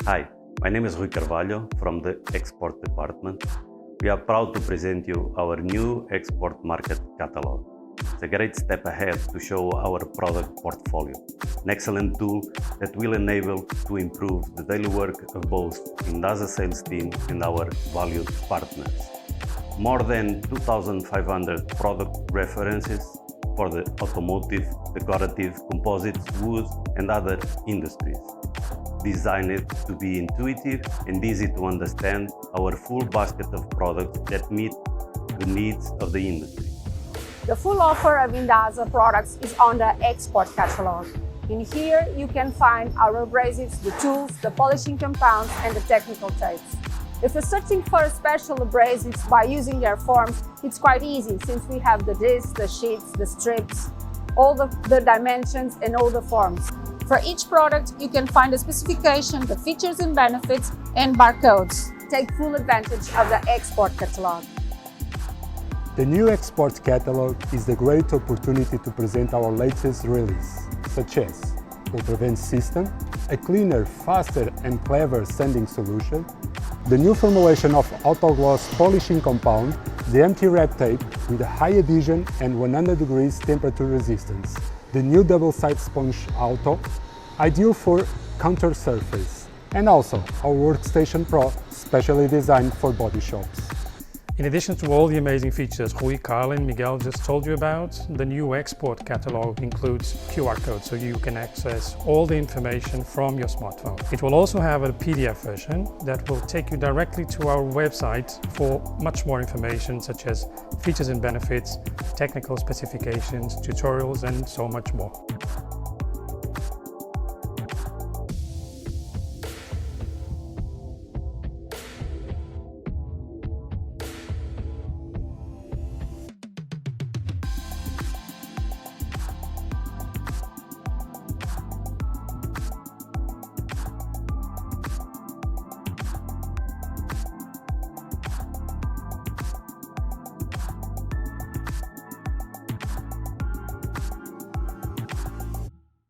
Hi, my name is Rui Carvalho from the Export Department. We are proud to present you our new export market catalog. It's a great step ahead to show our product portfolio, an excellent tool that will enable to improve the daily work of both Indasa sales team and our valued partners. More than 2,500 product references for the automotive, decorative, composites, wood and other industries. Designed to be intuitive and easy to understand, our full basket of products that meet the needs of the industry. The full offer of Indasa products is on the export catalog. In here, you can find our abrasives, the tools, the polishing compounds, and the technical tapes. If you're searching for special abrasives by using their forms, it's quite easy since we have the discs, the sheets, the strips, all the dimensions and all the forms. For each product, you can find the specification, the features and benefits, and barcodes. Take full advantage of the export catalog. The new export catalog is a great opportunity to present our latest release, such as Ultra system, a cleaner, faster and clever sanding solution, the new formulation of auto-gloss polishing compound, the anti-red tape with a high adhesion and 100 degrees temperature resistance, the new double-side sponge auto, ideal for counter surface, and also our Workstation Pro, specially designed for body shops. In addition to all the amazing features Rui, Carl and Miguel just told you about, the new export catalog includes QR codes so you can access all the information from your smartphone. It will also have a PDF version that will take you directly to our website for much more information such as features and benefits, technical specifications, tutorials and so much more.